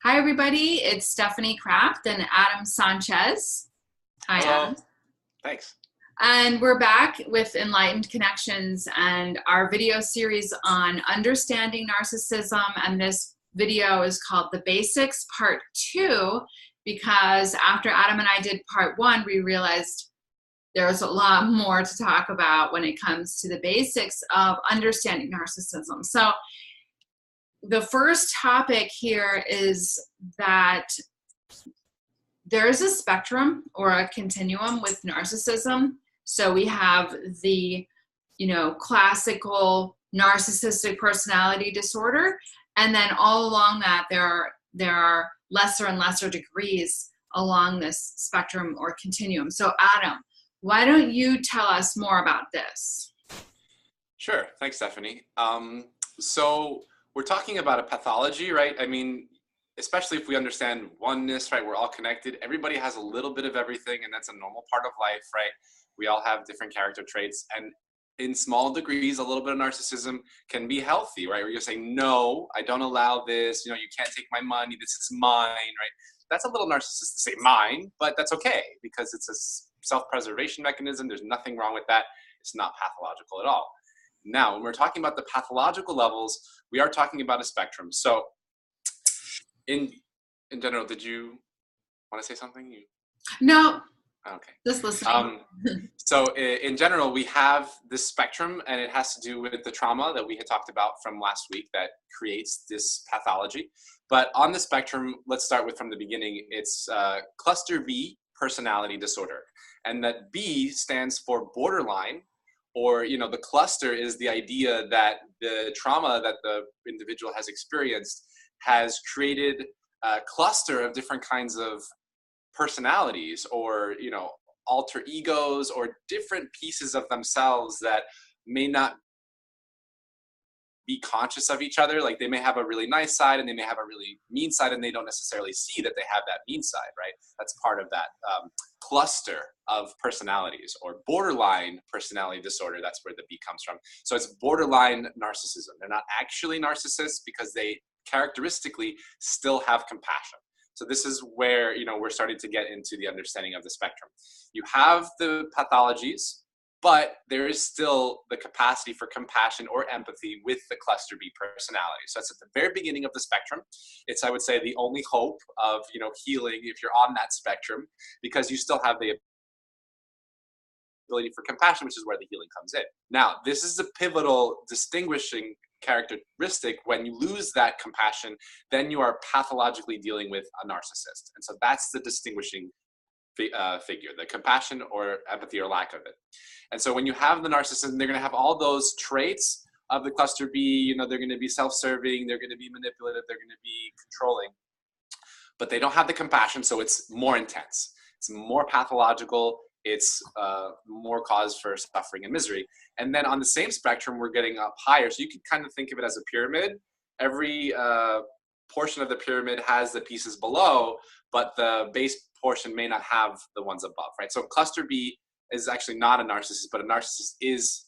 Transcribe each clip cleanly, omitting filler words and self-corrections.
Hi, everybody. It's Stephanie Kraft and Adam Sanchez. Hi, Hello. Adam. Thanks. And we're back with Enlightened Connections and our video series on understanding narcissism. And this video is called The Basics Part 2, because after Adam and I did Part 1, we realized there's a lot more to talk about when it comes to the basics of understanding narcissism. So the first topic here is that there's a spectrum or a continuum with narcissism. So we have the, classical narcissistic personality disorder, and then all along that there are lesser and lesser degrees along this spectrum or continuum. So Adam, why don't you tell us more about this? Sure. Thanks, Stephanie. So we're talking about a pathology, right? I mean, especially if we understand oneness, right? We're all connected. Everybody has a little bit of everything, and that's a normal part of life, right? We all have different character traits, and in small degrees, a little bit of narcissism can be healthy, right? Where you're saying, no, I don't allow this. You can't take my money. This is mine, right? That's a little narcissistic to say mine, but that's okay because it's a self-preservation mechanism. There's nothing wrong with that. It's not pathological at all. Now, when we're talking about the pathological levels, we are talking about a spectrum. So in general, did you want to say something? No. Okay. Just listening. So in general, we have this spectrum, and it has to do with the trauma that we had talked about from last week that creates this pathology. But on the spectrum, let's start with from the beginning. It's cluster B personality disorder. And that B stands for borderline, or, the cluster is the idea that the trauma that the individual has experienced has created a cluster of different kinds of personalities or, alter egos or different pieces of themselves that may not be conscious of each other. Like they may have a really nice side and they may have a really mean side, and they don't necessarily see that they have that mean side, right? That's part of that cluster of personalities, or borderline personality disorder. That's where the B comes from. So it's borderline narcissism. They're not actually narcissists because they characteristically still have compassion. So this is where, we're starting to get into the understanding of the spectrum. You have the pathologies, but there is still the capacity for compassion or empathy with the cluster B personality. So it's at the very beginning of the spectrum. It's, I would say, the only hope of, healing if you're on that spectrum, because you still have the ability for compassion, which is where the healing comes in. Now, this is a pivotal distinguishing characteristic. When you lose that compassion, then you are pathologically dealing with a narcissist. And so that's the distinguishing figure, the compassion or empathy or lack of it. And so when you have the narcissism, they're going to have all those traits of the cluster B. They're going to be self-serving, they're going to be manipulative, they're going to be controlling, but they don't have the compassion. So it's more intense, it's more pathological, it's more cause for suffering and misery. And then on the same spectrum, we're getting up higher. So you can kind of think of it as a pyramid. Every portion of the pyramid has the pieces below, but the base portion may not have the ones above, right? So cluster B is actually not a narcissist, but a narcissist is,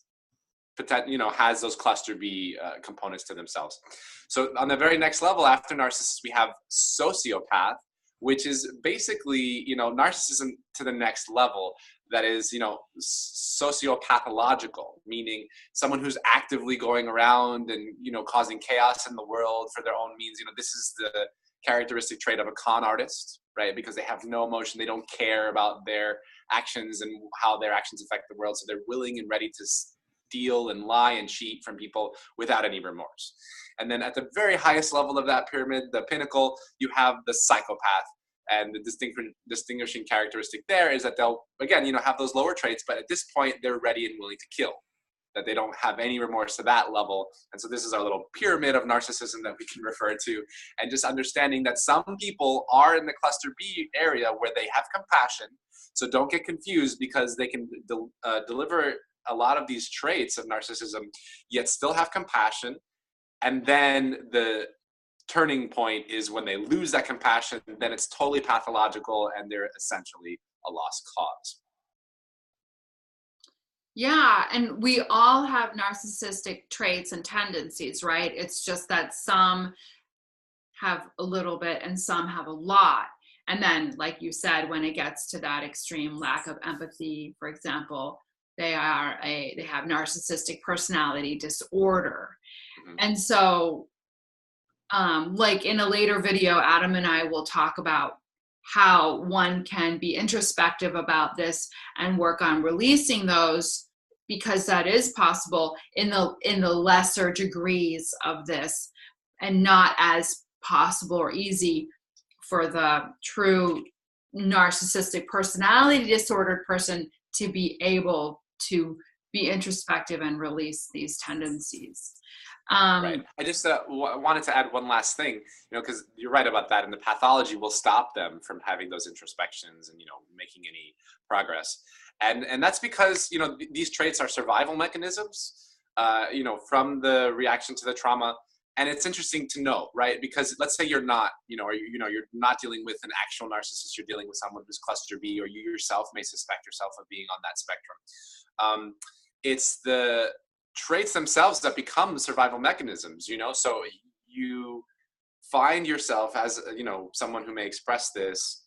has those cluster B components to themselves. So on the very next level after narcissist, we have sociopath, which is basically, narcissism to the next level. That is, sociopathological, meaning someone who's actively going around and, causing chaos in the world for their own means. This is the characteristic trait of a con artist, right? Because they have no emotion. They don't care about their actions and how their actions affect the world. So they're willing and ready to steal and lie and cheat from people without any remorse. And then at the very highest level of that pyramid, the pinnacle, you have the psychopath. And the distinguishing characteristic there is that they'll, again, have those lower traits, but at this point, they're ready and willing to kill, that they don't have any remorse to that level. And so this is our little pyramid of narcissism that we can refer to. And just understanding that some people are in the cluster B area where they have compassion. So don't get confused, because they can deliver a lot of these traits of narcissism, yet still have compassion. And then the turning point is when they lose that compassion, then it's totally pathological and they're essentially a lost cause. Yeah, and we all have narcissistic traits and tendencies, right? It's just that some have a little bit and some have a lot. And then, like you said, when it gets to that extreme lack of empathy, for example, they have narcissistic personality disorder. Mhm. And so, like in a later video, Adam and I will talk about how one can be introspective about this and work on releasing those, because that is possible in the lesser degrees of this, and not as possible or easy for the true narcissistic personality disordered person to be able to be introspective and release these tendencies. Right. I just wanted to add one last thing, because you're right about that. And the pathology will stop them from having those introspections and, making any progress. And that's because, these traits are survival mechanisms, from the reaction to the trauma. And it's interesting to know, right? Because let's say you're not, or you're not dealing with an actual narcissist, you're dealing with someone who's cluster B, or you yourself may suspect yourself of being on that spectrum. It's the traits themselves that become survival mechanisms, so you find yourself as, someone who may express this,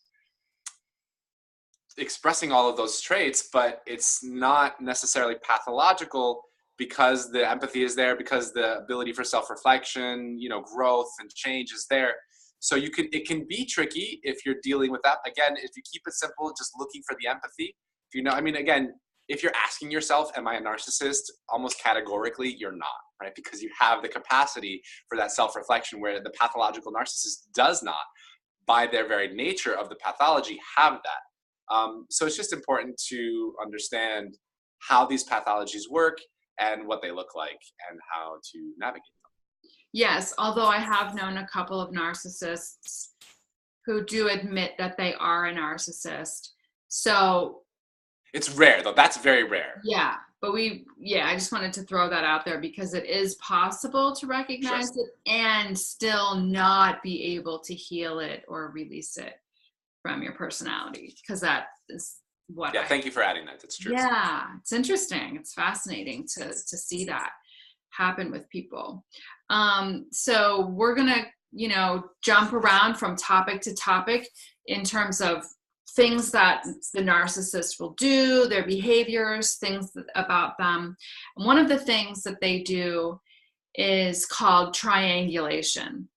expressing all of those traits, but it's not necessarily pathological because the empathy is there, because the ability for self-reflection, growth and change is there. So it can be tricky if you're dealing with that. Again, if you keep it simple, just looking for the empathy, again, if you're asking yourself, am I a narcissist? Almost categorically, you're not, right? Because you have the capacity for that self-reflection, where the pathological narcissist does not, by their very nature of the pathology, have that. So it's just important to understand how these pathologies work and what they look like and how to navigate them. Yes, although I have known a couple of narcissists who do admit that they are a narcissist. So it's rare, though. That's very rare. Yeah, but I just wanted to throw that out there because it is possible to recognize it and still not be able to heal it or release it from your personality, because that is what thank you for adding that. That's true. Yeah, it's interesting. It's fascinating to see that happen with people. So we're gonna, jump around from topic to topic in terms of things that the narcissist will do, their behaviors, things about them. And one of the things that they do is called triangulation.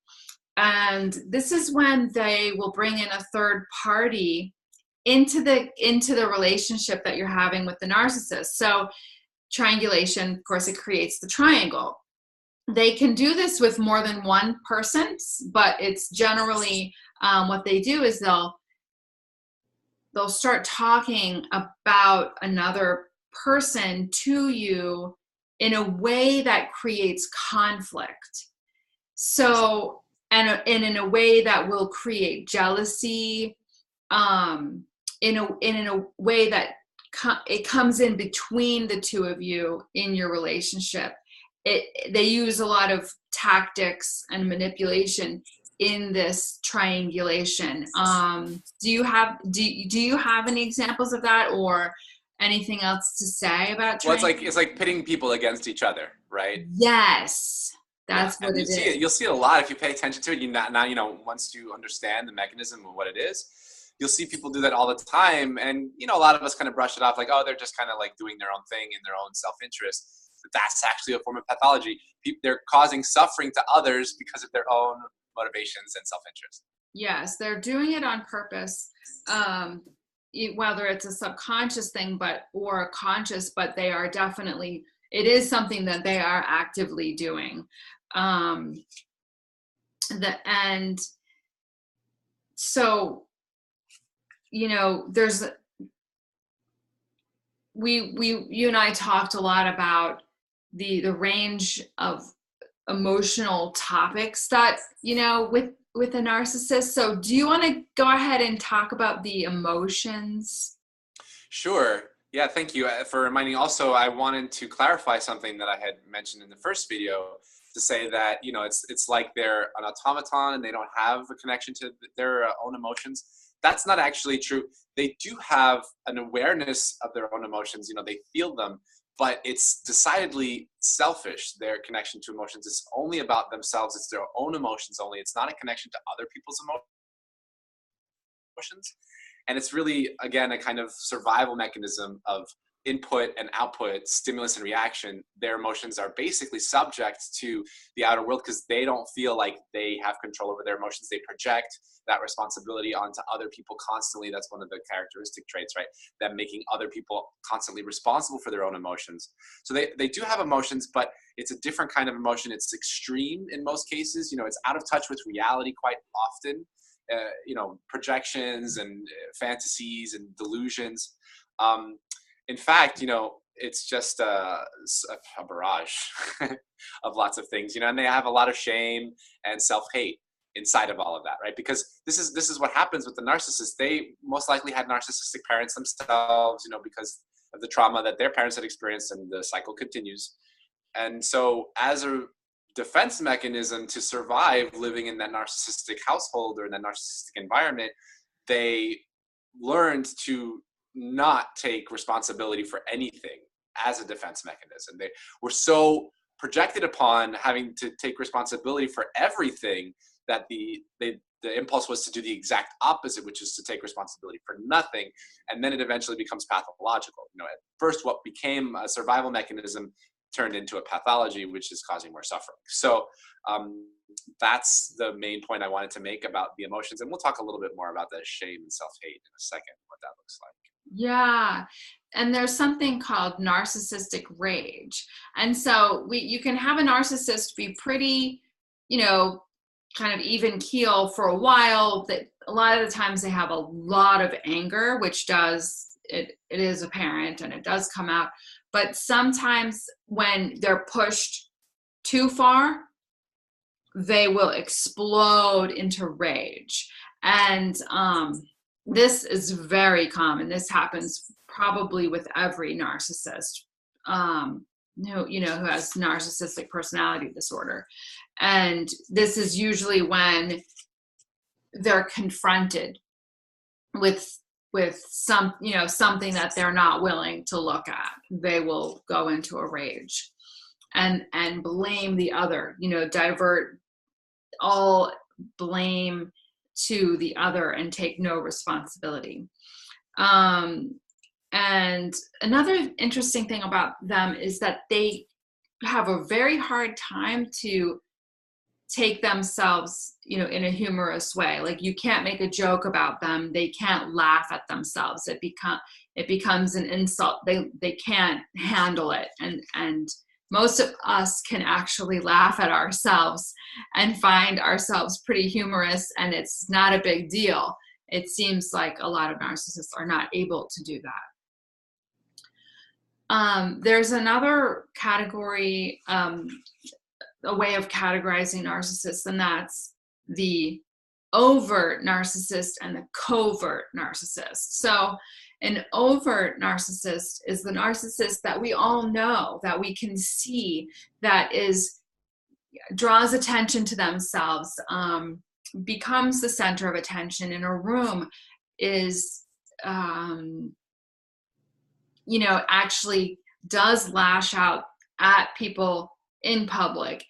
And this is when they will bring in a third party into the relationship that you're having with the narcissist. So triangulation, of course, it creates the triangle. They can do this with more than one person, but it's generally what they do is they'll start talking about another person to you in a way that creates conflict. So, and in a way that will create jealousy, in a way that it comes in between the two of you in your relationship. They use a lot of tactics and manipulation in this triangulation. Do you have any examples of that, or anything else to say about? Well, it's like pitting people against each other, right? Yes, that's what it is. You'll see it a lot if you pay attention to it. Once you understand the mechanism of what it is, you'll see people do that all the time. And a lot of us kind of brush it off like, oh, they're just kind of like doing their own thing in their own self-interest. But that's actually a form of pathology. They're causing suffering to others because of their own motivations and self-interest. Yes, they're doing it on purpose, whether it's a subconscious thing or a conscious, but they are definitely, it is something that they are actively doing. And so, there's, you and I talked a lot about the range of emotional topics that, with a narcissist. So do you want to go ahead and talk about the emotions? Sure. Yeah, thank you for reminding. Also, I wanted to clarify something that I had mentioned in the first video, to say that, it's like they're an automaton and they don't have a connection to their own emotions. That's not actually true. They do have an awareness of their own emotions. They feel them, but it's decidedly selfish. Their connection to emotions is only about themselves. It's their own emotions only. It's not a connection to other people's emotions. And it's really, again, a kind of survival mechanism of input and output, stimulus and reaction. Their emotions are basically subject to the outer world because they don't feel like they have control over their emotions. They project that responsibility onto other people constantly. That's one of the characteristic traits, right? Them making other people constantly responsible for their own emotions. So they do have emotions, but it's a different kind of emotion. It's extreme in most cases. You know, it's out of touch with reality quite often. You know, projections and fantasies and delusions. In fact, you know, it's just a barrage of lots of things, you know, and they have a lot of shame and self-hate inside of all of that, right? Because this is what happens with the narcissist. They most likely had narcissistic parents themselves, you know, because of the trauma that their parents had experienced, and the cycle continues. And so as a defense mechanism to survive living in that narcissistic household or in that narcissistic environment, they learned to not take responsibility for anything as a defense mechanism. They were so projected upon having to take responsibility for everything that the impulse was to do the exact opposite, which is to take responsibility for nothing. And then it eventually becomes pathological. You know, at first what became a survival mechanism turned into a pathology, which is causing more suffering. So that's the main point I wanted to make about the emotions. And we'll talk a little bit more about that shame and self-hate in a second, what that looks like. Yeah. And there's something called narcissistic rage. And so you can have a narcissist be pretty, you know, kind of even keel for a while. That a lot of the times they have a lot of anger, which it is apparent and it does come out. But sometimes when they're pushed too far, they will explode into rage. And this is very common. This happens probably with every narcissist who has narcissistic personality disorder. And this is usually when they're confronted with something that they're not willing to look at. They will go into a rage and blame the other, divert all blame to the other and take no responsibility. And another interesting thing about them is that they have a very hard time to take themselves, in a humorous way. Like, you can't make a joke about them. They can't laugh at themselves. It becomes an insult. They can't handle it. And most of us can actually laugh at ourselves and find ourselves pretty humorous, and it's not a big deal. It seems like a lot of narcissists are not able to do that. There's another category, a way of categorizing narcissists, and that's the overt narcissist and the covert narcissist. So an overt narcissist is the narcissist that we all know, that we can see, that draws attention to themselves, becomes the center of attention in a room, is actually does lash out at people in public,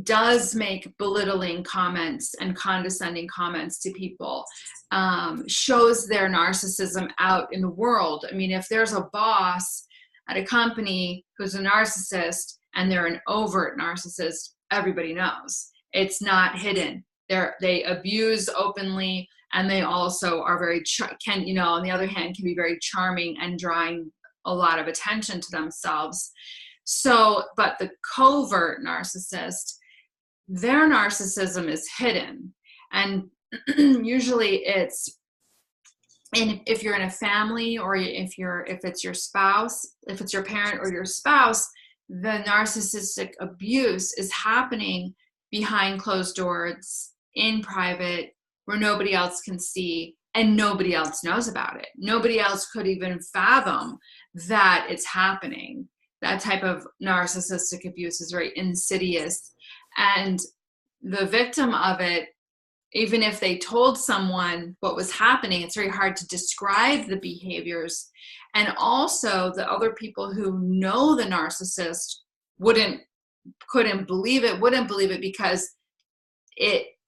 does make belittling comments and condescending comments to people, shows their narcissism out in the world. I mean, if there's a boss at a company who's a narcissist and they're an overt narcissist, everybody knows. It's not hidden. They abuse openly, and they also are on the other hand, can be very charming and drawing a lot of attention to themselves. So, but the covert narcissist, their narcissism is hidden. And usually if you're in a family, or if it's your spouse, if it's your parent or your spouse, the narcissistic abuse is happening behind closed doors, in private, where nobody else can see, and nobody else knows about it. Nobody else could even fathom that it's happening. That type of narcissistic abuse is very insidious, and the victim of it even if they told someone what was happening, it's very hard to describe the behaviors. And also the other people who know the narcissist couldn't believe it because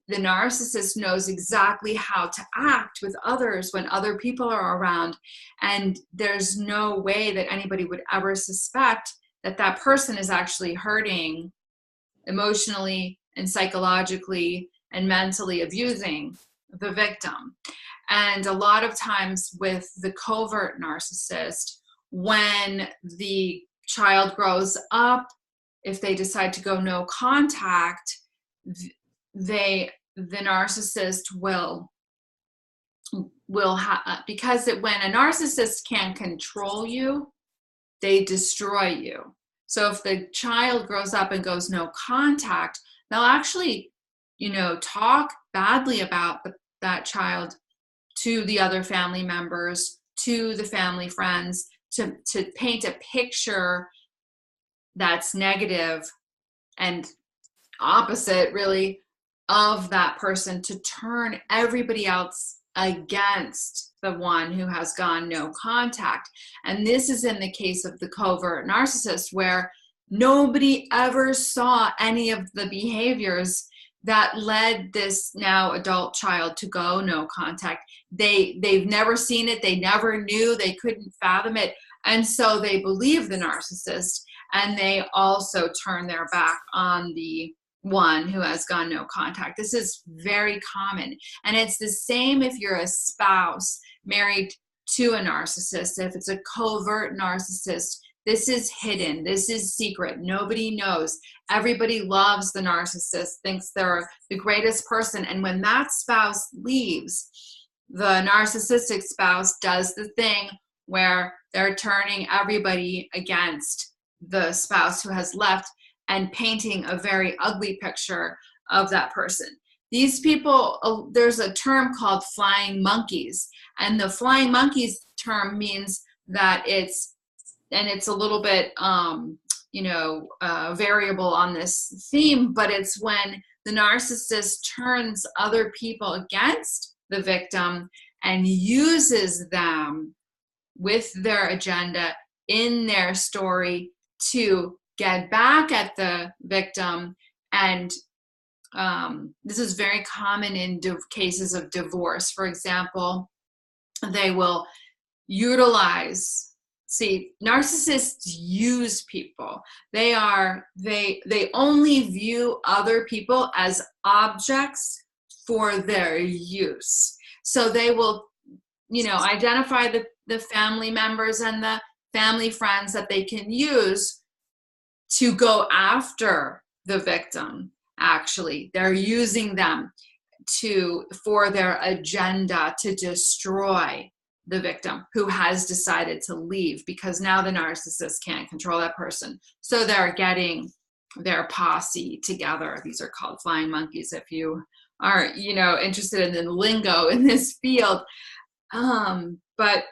the narcissist knows exactly how to act with others when other people are around. And there's no way that anybody would ever suspect that that person is actually hurting emotionally and psychologically and mentally abusing the victim. And a lot of times with the covert narcissist, when the child grows up, if they decide to go no contact, the narcissist will because when a narcissist can't control you, they destroy you. So if the child grows up and goes no contact, they'll actually, talk badly about that child to the other family members, to the family friends, to paint a picture that's negative and opposite, really, of that person, to turn everybody else against the one who has gone no contact. And this is in the case of the covert narcissist, where nobody ever saw any of the behaviors that led this now adult child to go no contact. They've never seen it. They never knew. They couldn't fathom it. And so they believe the narcissist, and they also turn their back on the one who has gone no contact. This is very common. And it's the same if you're a spouse married to a narcissist. If it's a covert narcissist, this is hidden. This is secret. Nobody knows. Everybody loves the narcissist, thinks they're the greatest person. And when that spouse leaves, the narcissistic spouse does the thing where they're turning everybody against the spouse who has left and painting a very ugly picture of that person. These people, there's a term called flying monkeys, and the flying monkeys term means that it's a little bit, variable on this theme, but it's when the narcissist turns other people against the victim and uses them with their agenda in their story to get back at the victim. And this is very common in cases of divorce. For example, they will narcissists use people. They only view other people as objects for their use. So they will, identify the family members and the family friends that they can use to go after the victim. Actually, they're using them for their agenda to destroy the victim who has decided to leave, because now the narcissist can't control that person. So they're getting their posse together. These are called flying monkeys if you are, interested in the lingo in this field. But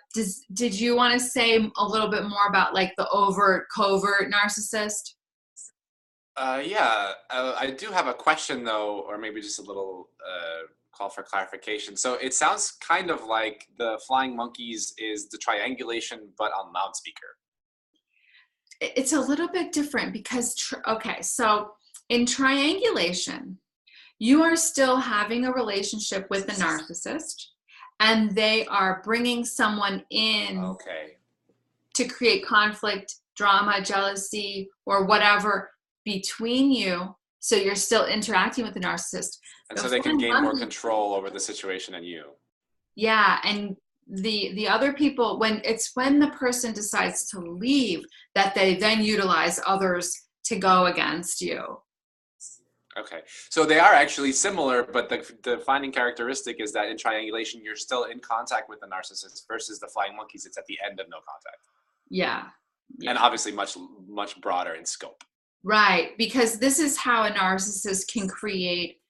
did you want to say a little bit more about like the overt, covert narcissist? I do have a question though, or maybe just a little call for clarification. So it sounds kind of like the flying monkeys is the triangulation, but on loudspeaker. It's a little bit different because, so in triangulation, you are still having a relationship with the narcissist, and they are bringing someone in to create conflict, drama, jealousy, or whatever between you. So you're still interacting with the narcissist. And so they can gain more control over the situation than you. Yeah, and the other people, when the person decides to leave, that they then utilize others to go against you. Okay, so they are actually similar, but the defining characteristic is that in triangulation, you're still in contact with the narcissist, versus the flying monkeys, it's at the end of no contact. Yeah. And obviously much, much broader in scope. Right, because this is how a narcissist can create,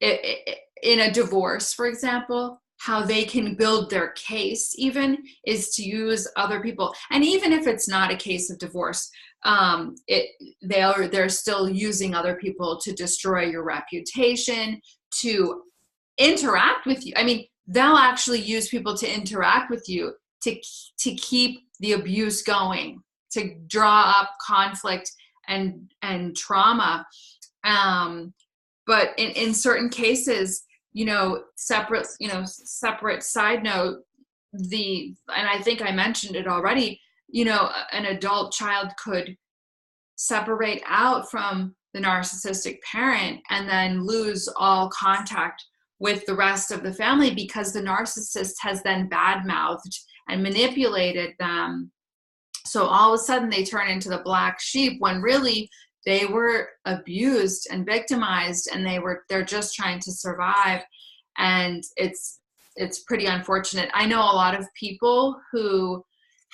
in a divorce, for example, how they can build their case even is to use other people. And even if it's not a case of divorce, they're still using other people to destroy your reputation, to interact with you. I mean, they'll actually use people to interact with you to keep the abuse going, to draw up conflict and trauma. But in certain cases, separate side note, and I think I mentioned it already, an adult child could separate out from the narcissistic parent and then lose all contact with the rest of the family because the narcissist has then badmouthed and manipulated them. So all of a sudden they turn into the black sheep when really they were abused and victimized, and they're just trying to survive. And it's pretty unfortunate. I know a lot of people who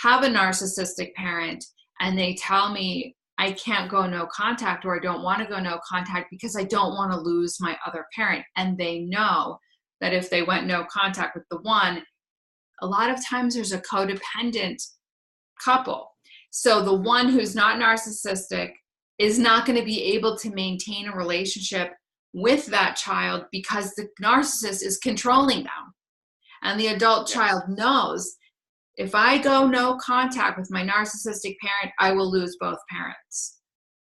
have a narcissistic parent and they tell me, I can't go no contact, or I don't want to go no contact because I don't want to lose my other parent. And they know that if they went no contact with the one, a lot of times there's a codependent couple. So the one who's not narcissistic is not going to be able to maintain a relationship with that child because the narcissist is controlling them. And the adult child knows, if I go no contact with my narcissistic parent, I will lose both parents.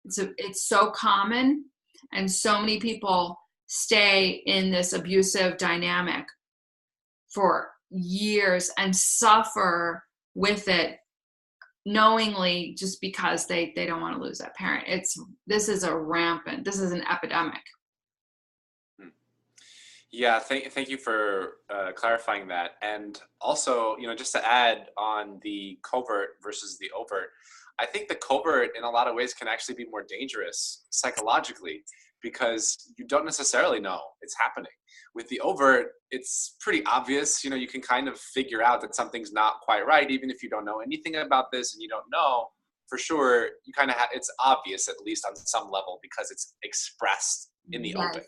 It's so common, and so many people stay in this abusive dynamic for years and suffer with it knowingly, just because they don't want to lose that parent. This is an epidemic. Yeah, thank you for clarifying that. And also, just to add on the covert versus the overt, I think the covert in a lot of ways can actually be more dangerous psychologically because you don't necessarily know it's happening. With the overt, it's pretty obvious. You can kind of figure out that something's not quite right, even if you don't know anything about this and you don't know for sure. You kind of it's obvious, at least on some level, because it's expressed in the open.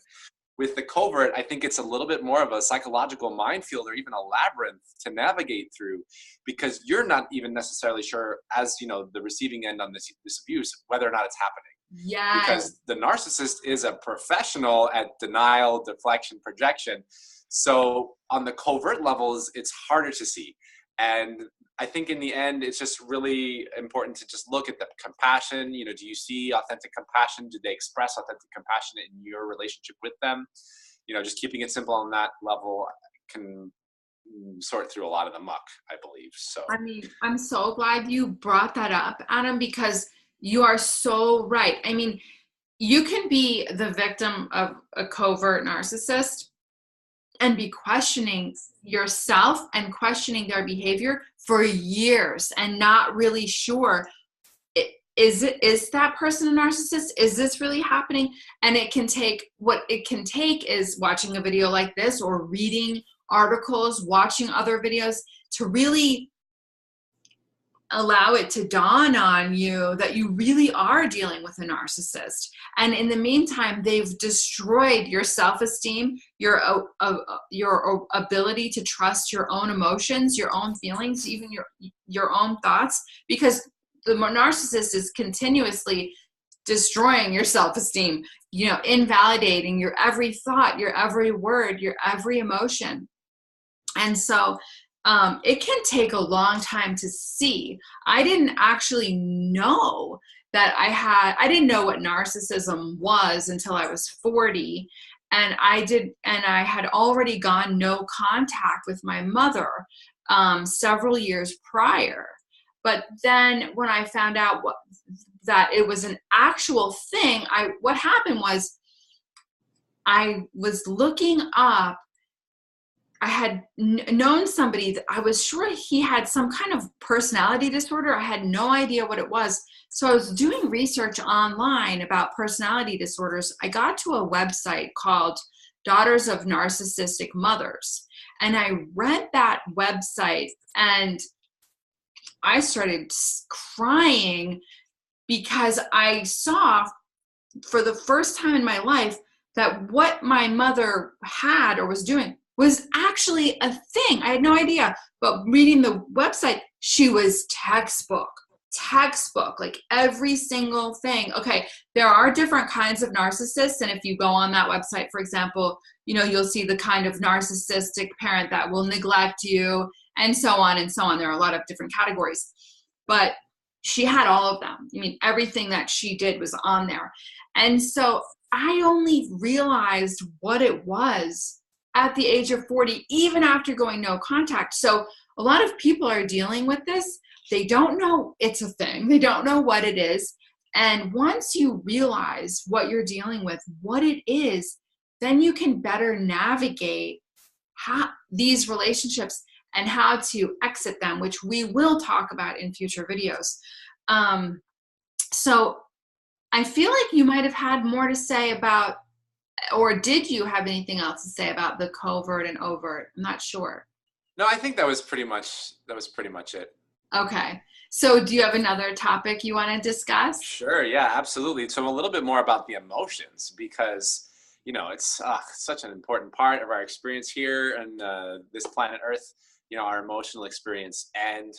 With the covert, I think it's a little bit more of a psychological minefield or even a labyrinth to navigate through, because you're not even necessarily sure, as the receiving end on this abuse, whether or not it's happening. Yeah. Because the narcissist is a professional at denial, deflection, projection. So on the covert levels, it's harder to see. And I think in the end, it's just really important to just look at the compassion. Do you see authentic compassion? Do they express authentic compassion in your relationship with them? Just keeping it simple on that level can sort through a lot of the muck, I believe. So, I mean, I'm so glad you brought that up, Adam, because you are so right. I mean, you can be the victim of a covert narcissist and be questioning yourself and questioning their behavior for years and not really sure, is that person a narcissist? Is this really happening? And what it can take is watching a video like this or reading articles, watching other videos to really allow it to dawn on you that you really are dealing with a narcissist. And in the meantime, they've destroyed your self-esteem, your ability to trust your own emotions, your own feelings, even your own thoughts, because the narcissist is continuously destroying your self-esteem, invalidating your every thought, your every word, your every emotion. And so it can take a long time to see. I didn't actually know that I didn't know what narcissism was until I was 40. And I had already gone no contact with my mother several years prior. But then when I found out that it was an actual thing, what happened was I was looking up. I had known somebody that I was sure he had some kind of personality disorder. I had no idea what it was. So I was doing research online about personality disorders. I got to a website called Daughters of Narcissistic Mothers. And I read that website and I started crying because I saw for the first time in my life that what my mother had or was doing was actually a thing. I had no idea. But reading the website, she was textbook textbook, like every single thing. Okay, there are different kinds of narcissists, and if you go on that website, for example, you know, you'll see the kind of narcissistic parent that will neglect you, and so on and so on. There are a lot of different categories, but she had all of them. I mean, everything that she did was on there. And so I only realized what it was at the age of 40, even after going no contact. So a lot of people are dealing with this. They don't know it's a thing. They don't know what it is. And once you realize what you're dealing with, what it is, then you can better navigate these relationships and how to exit them, which we will talk about in future videos. So I feel like you might have had more to say about, or did you have anything else to say about the covert and overt? I'm not sure. No, I think that was pretty much it. Okay. So do you have another topic you want to discuss? Sure. Yeah, absolutely. So a little bit more about the emotions, because, you know, it's such an important part of our experience here on this planet Earth, you know, our emotional experience, and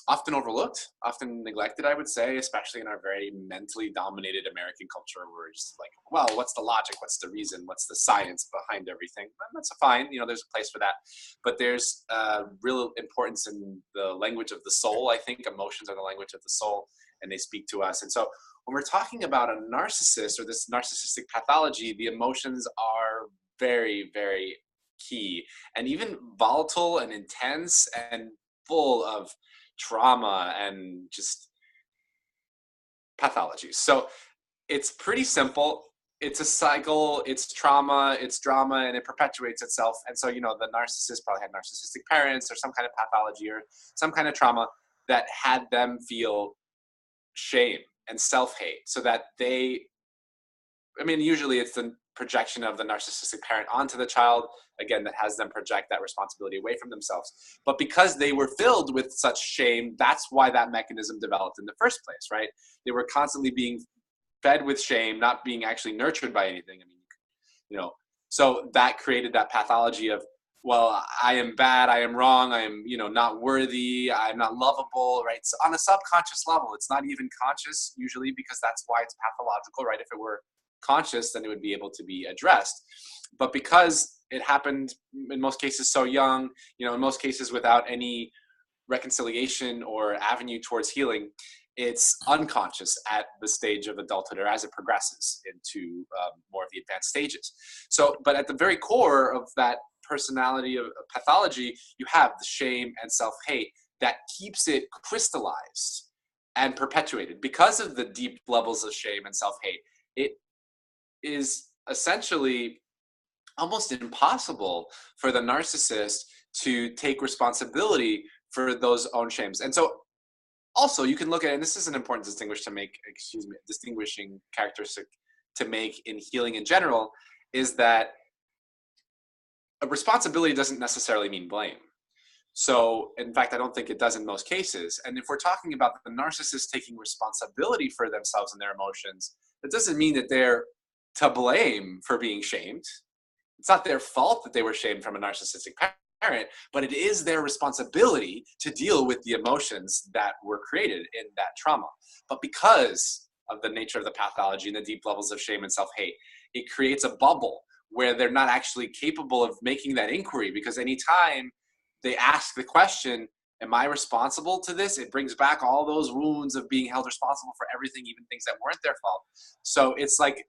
often overlooked, often neglected, I would say, especially in our very mentally dominated American culture, where it's like, well, what's the logic? What's the reason? What's the science behind everything? And that's fine. You know, there's a place for that. But there's real importance in the language of the soul. I think emotions are the language of the soul, and they speak to us. And so when we're talking about a narcissist or this narcissistic pathology, the emotions are very, very key, and even volatile and intense and full of trauma and just pathologies. So it's pretty simple. It's a cycle, it's trauma, it's drama, and it perpetuates itself. And so, you know, the narcissist probably had narcissistic parents or some kind of pathology or some kind of trauma that had them feel shame and self-hate, so that they, I mean, usually it's the projection of the narcissistic parent onto the child, again, that has them project that responsibility away from themselves. But because they were filled with such shame, that's why that mechanism developed in the first place, right? They were constantly being fed with shame, not being actually nurtured by anything. I mean, you know, so that created that pathology of, well, I am bad, I am wrong, I am, you know, not worthy, I'm not lovable, right? So on a subconscious level, it's not even conscious usually, because that's why it's pathological, right? If it were conscious, then it would be able to be addressed. But because it happened in most cases so young, you know, in most cases without any reconciliation or avenue towards healing, it's unconscious at the stage of adulthood or as it progresses into more of the advanced stages. So, but at the very core of that personality of pathology, you have the shame and self-hate that keeps it crystallized and perpetuated. Because of the deep levels of shame and self-hate, it is essentially almost impossible for the narcissist to take responsibility for those own shames. And so also you can look at it, and this is an important distinguishing characteristic to make in healing in general, is that a responsibility doesn't necessarily mean blame. So in fact, I don't think it does in most cases. And if we're talking about the narcissist taking responsibility for themselves and their emotions, that doesn't mean that they're to blame for being shamed. It's not their fault that they were shamed from a narcissistic parent, but it is their responsibility to deal with the emotions that were created in that trauma. But because of the nature of the pathology and the deep levels of shame and self-hate, it creates a bubble where they're not actually capable of making that inquiry, because anytime they ask the question, am I responsible to this? It brings back all those wounds of being held responsible for everything, even things that weren't their fault. So it's like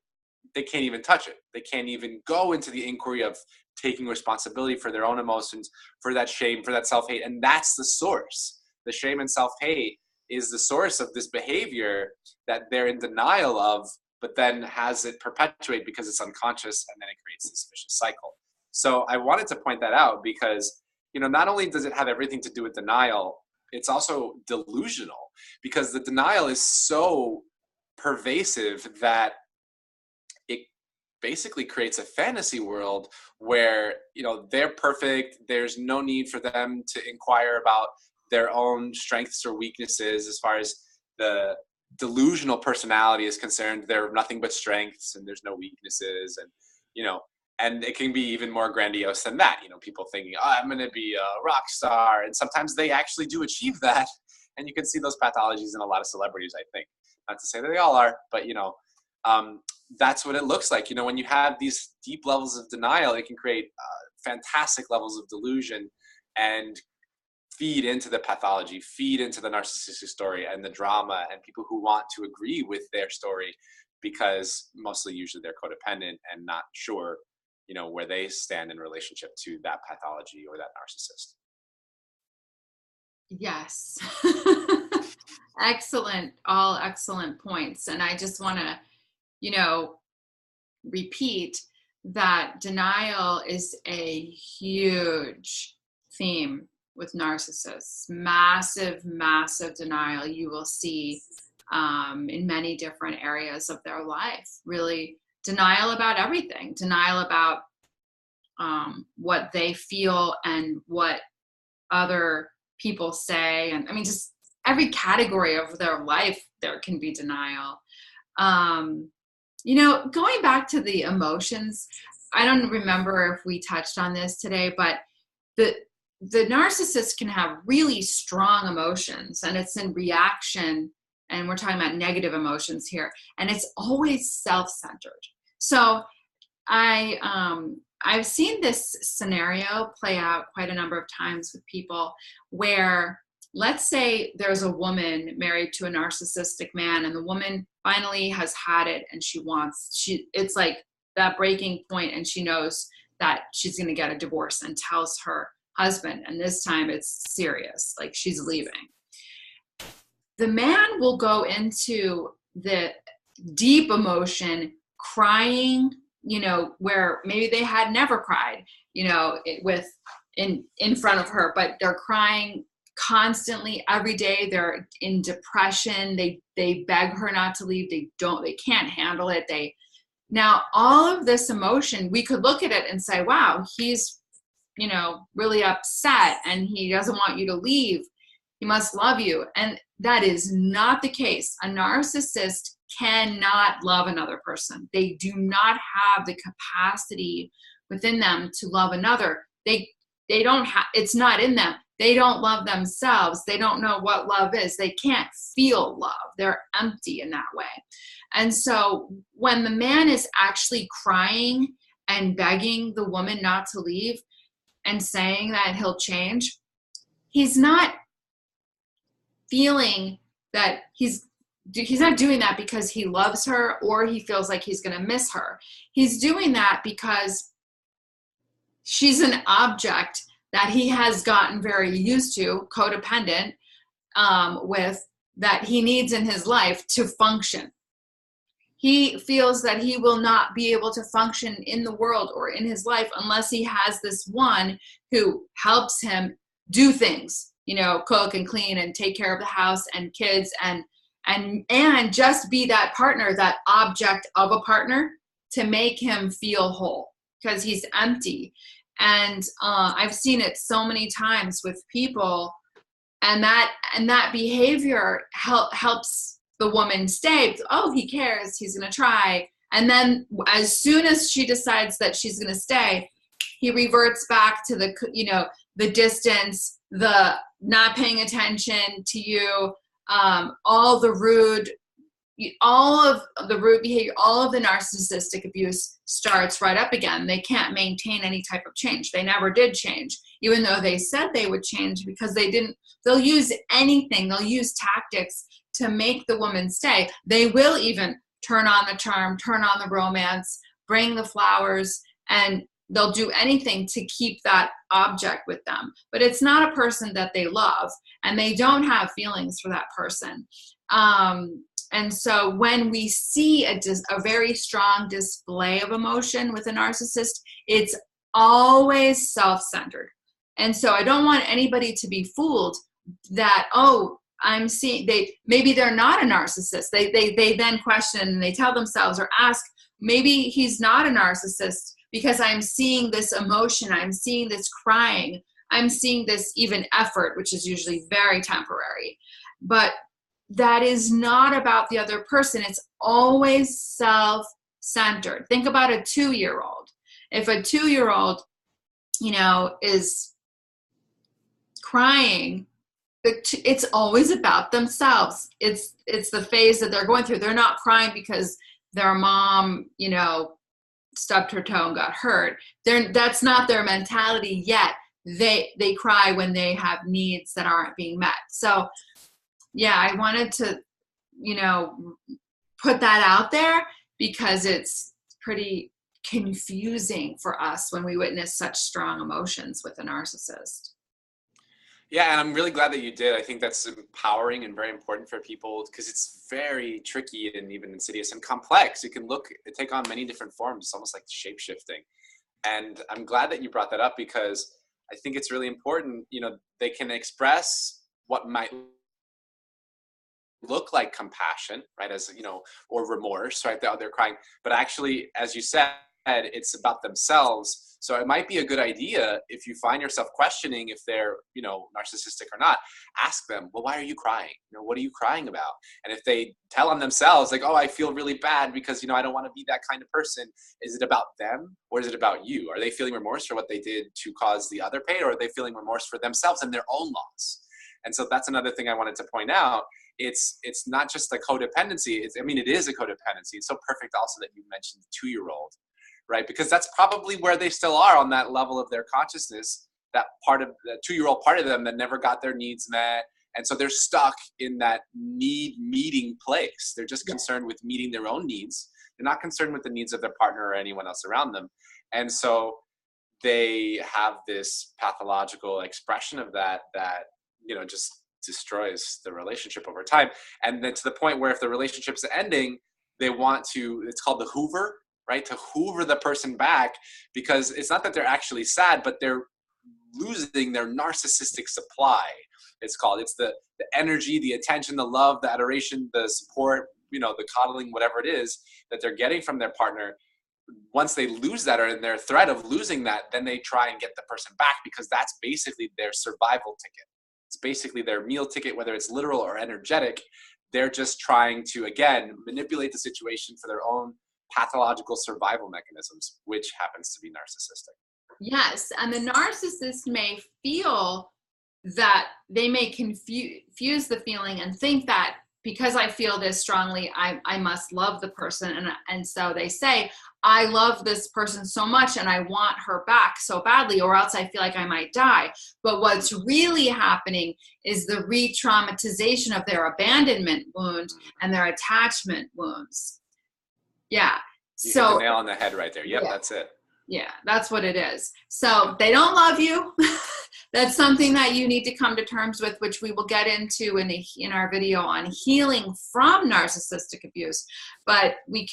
they can't even touch it. They can't even go into the inquiry of taking responsibility for their own emotions, for that shame, for that self-hate. And that's the source. The shame and self-hate is the source of this behavior that they're in denial of, but then has it perpetuate because it's unconscious, and then it creates this vicious cycle. So I wanted to point that out because, you know, not only does it have everything to do with denial, it's also delusional, because the denial is so pervasive that it basically creates a fantasy world where, you know, they're perfect. There's no need for them to inquire about their own strengths or weaknesses. As far as the delusional personality is concerned, they're nothing but strengths and there's no weaknesses. And, you know, and it can be even more grandiose than that. You know, people thinking, oh, I'm going to be a rock star. And sometimes they actually do achieve that. And you can see those pathologies in a lot of celebrities, I think. Not to say that they all are, but that's what it looks like. When you have these deep levels of denial, it can create fantastic levels of delusion and feed into the pathology, feed into the narcissistic story and the drama, and people who want to agree with their story because usually they're codependent and not sure, where they stand in relationship to that pathology or that narcissist. Yes. Excellent. All excellent points. And I just want to, repeat that denial is a huge theme with narcissists. Massive, massive denial you will see in many different areas of their life. Really, denial about everything. Denial about what they feel and what other people say. And I mean, just every category of their life, there can be denial. Going back to the emotions, I don't remember if we touched on this today, but the narcissist can have really strong emotions, and it's in reaction, and we're talking about negative emotions here, and it's always self-centered. So I've seen this scenario play out quite a number of times with people where, let's say there's a woman married to a narcissistic man, and the woman finally has had it, and it's like that breaking point, and she knows that she's going to get a divorce and tells her husband, and this time it's serious, like she's leaving. The man will go into the deep emotion, crying, where maybe they had never cried, in front of her, but they're crying constantly every day. They're in depression. They beg her not to leave. They can't handle it. Now all of this emotion, we could look at it and say, wow, he's, really upset and he doesn't want you to leave. He must love you. And that is not the case. A narcissist cannot love another person. They do not have the capacity within them to love another. They don't have, it's not in them. They don't love themselves. They don't know what love is. They can't feel love. They're empty in that way. And so when the man is actually crying and begging the woman not to leave and saying that he'll change, he's not feeling that he's not doing that because he loves her or he feels like he's going to miss her. He's doing that because she's an object that he has gotten very used to, codependent, with, that he needs in his life to function. He feels that he will not be able to function in the world or in his life unless he has this one who helps him do things, cook and clean and take care of the house and kids and just be that partner, that object of a partner, to make him feel whole because he's empty. And I've seen it so many times with people, and that behavior helps the woman stay. Oh, he cares. He's going to try. And then as soon as she decides that she's going to stay, he reverts back to the distance, the not paying attention to you, all of the rude behavior, all of the narcissistic abuse starts right up again. They can't maintain any type of change. They never did change, even though they said they would change, because they didn't. They'll use anything. They'll use tactics to make the woman stay. They will even turn on the charm, turn on the romance, bring the flowers, and they'll do anything to keep that object with them. But it's not a person that they love, and they don't have feelings for that person. And so when we see a very strong display of emotion with a narcissist, it's always self-centered. And so I don't want anybody to be fooled that, oh, I'm seeing, maybe they're not a narcissist. They then question and they tell themselves or ask, maybe he's not a narcissist because I'm seeing this emotion, I'm seeing this crying, I'm seeing this even effort, which is usually very temporary. But that is not about the other person. It's always self-centered. Think about a 2-year-old. If a 2-year-old, is crying It's always about themselves. It's the phase that they're going through. They're not crying because their mom, stubbed her toe and got hurt. That's not their mentality yet. They cry when they have needs that aren't being met. So yeah, I wanted to, put that out there because it's pretty confusing for us when we witness such strong emotions with a narcissist. Yeah, and I'm really glad that you did. I think that's empowering and very important for people because it's very tricky and even insidious and complex. It can take on many different forms. It's almost like shape shifting. And I'm glad that you brought that up because I think it's really important. They can express what might look like compassion, right? As or remorse, right? They're crying, but actually, as you said, it's about themselves. So it might be a good idea if you find yourself questioning if they're, narcissistic or not, ask them, well, why are you crying? What are you crying about? And if they tell on themselves, like, oh, I feel really bad because, I don't want to be that kind of person. Is it about them or is it about you? Are they feeling remorse for what they did to cause the other pain, or are they feeling remorse for themselves and their own loss? And so that's another thing I wanted to point out. It's not just a codependency. It is a codependency. It's so perfect also that you mentioned the 2-year-old, right? Because that's probably where they still are on that level of their consciousness, that part of the 2-year-old part of them that never got their needs met. And so they're stuck in that meeting place. They're just concerned with meeting their own needs. They're not concerned with the needs of their partner or anyone else around them. And so they have this pathological expression of that just destroys the relationship over time. And then to the point where if the relationship's ending, they want to, it's called the hoover, right? To hoover the person back, because it's not that they're actually sad, but they're losing their narcissistic supply. It's the energy, the attention, the love, the adoration, the support, the coddling, whatever it is that they're getting from their partner. Once they lose that or in their threat of losing that, then they try and get the person back because that's basically their survival ticket. It's basically their meal ticket, whether it's literal or energetic. They're just trying to, again, manipulate the situation for their own pathological survival mechanisms, which happens to be narcissistic. Yes, and the narcissist may feel that they may confuse the feeling and think that because I feel this strongly, I must love the person. And so they say, I love this person so much and I want her back so badly, or else I feel like I might die. But what's really happening is the re-traumatization of their abandonment wound and their attachment wounds. Yeah. You hit the nail on the head right there. Yep, yeah. That's it. Yeah, that's what it is. So they don't love you. That's something that you need to come to terms with, which we will get into in our video on healing from narcissistic abuse. But we,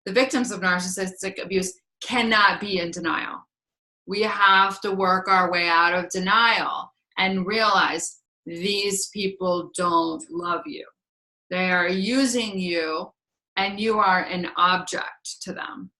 the victims of narcissistic abuse, cannot be in denial. We have to work our way out of denial and realize these people don't love you. They are using you and you are an object to them.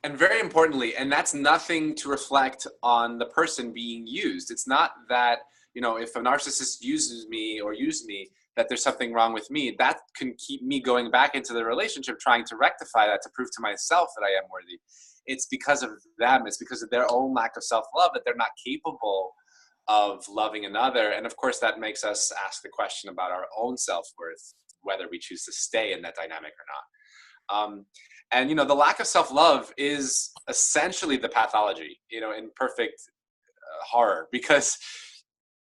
And very importantly, and that's nothing to reflect on the person being used. It's not that, if a narcissist uses me or used me, that there's something wrong with me. That can keep me going back into the relationship, trying to rectify that, to prove to myself that I am worthy. It's because of them. It's because of their own lack of self-love that they're not capable of loving another. And of course, that makes us ask the question about our own self-worth, whether we choose to stay in that dynamic or not. And, the lack of self-love is essentially the pathology, in perfect horror, because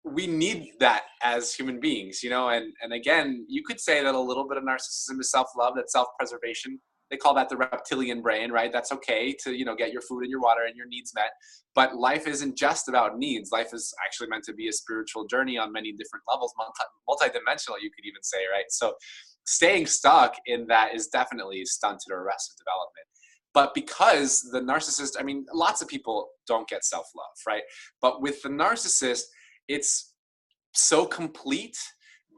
we need that as human beings, and again, you could say that a little bit of narcissism is self-love, that's self-preservation. They call that the reptilian brain, right? That's okay to, get your food and your water and your needs met. But life isn't just about needs. Life is actually meant to be a spiritual journey on many different levels, multidimensional, you could even say, right? So staying stuck in that is definitely stunted or arrested development. But because the narcissist, lots of people don't get self-love, right? But with the narcissist, it's so complete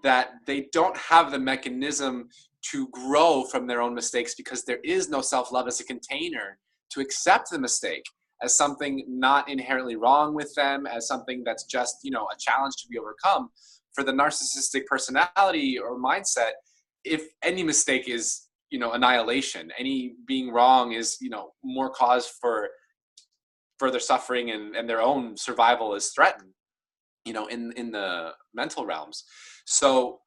that they don't have the mechanism to grow from their own mistakes, because there is no self-love as a container to accept the mistake as something not inherently wrong with them, as something that's just, a challenge to be overcome. For the narcissistic personality or mindset, if any mistake is, annihilation, any being wrong is, more cause for further suffering and their own survival is threatened. you know, in the mental realms. So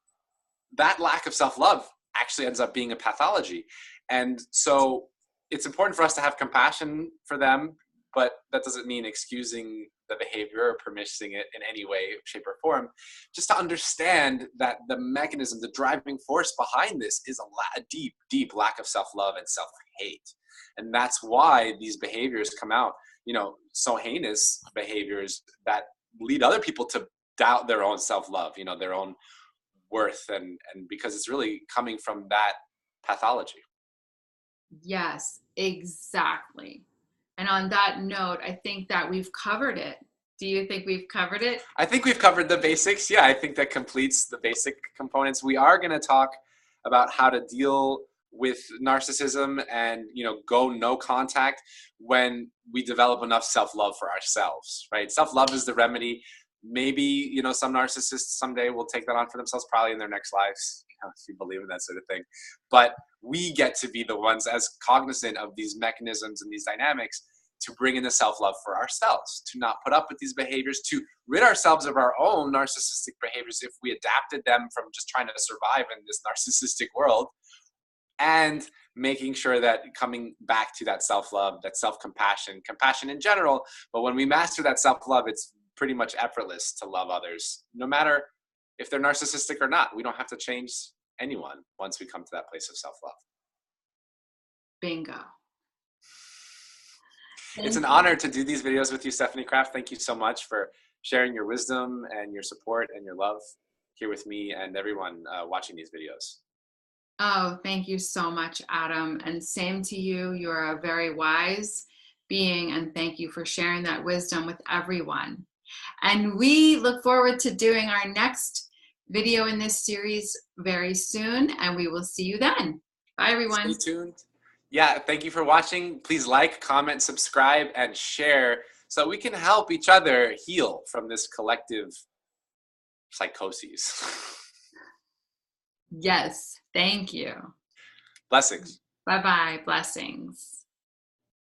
that lack of self-love actually ends up being a pathology. And so it's important for us to have compassion for them, but that doesn't mean excusing the behavior or permitting it in any way, shape, or form. Just to understand that the mechanism, the driving force behind this is a deep, deep lack of self-love and self-hate. And that's why these behaviors come out, you know, so heinous behaviors that lead other people to doubt their own self-love, you know, their own worth, and because it's really coming from that pathology. Yes, exactly. And on that note, I think that we've covered it. Do you think we've covered it? I think we've covered the basics. Yeah, I think that completes the basic components. We are going to talk about how to deal with narcissism and, you know, go no contact when we develop enough self-love for ourselves, right? Self-love is the remedy. Maybe, you know, some narcissists someday will take that on for themselves, probably in their next lives, you know, if you believe in that sort of thing. But we get to be the ones as cognizant of these mechanisms and these dynamics to bring in the self-love for ourselves, to not put up with these behaviors, to rid ourselves of our own narcissistic behaviors if we adapted them from just trying to survive in this narcissistic world, and making sure that coming back to that self-love, that self-compassion, compassion in general. But when we master that self-love, it's pretty much effortless to love others, no matter if they're narcissistic or not. We don't have to change anyone once we come to that place of self-love. Bingo. It's an honor to do these videos with you, Stephanie Kraft. Thank you so much for sharing your wisdom and your support and your love here with me and everyone watching these videos. Oh, thank you so much, Adam. And same to you. You're a very wise being, and thank you for sharing that wisdom with everyone. And we look forward to doing our next video in this series very soon, and we will see you then. Bye, everyone. Stay tuned. Yeah, thank you for watching. Please like, comment, subscribe, and share so we can help each other heal from this collective psychoses. Yes, thank you. Blessings. Bye-bye. Blessings.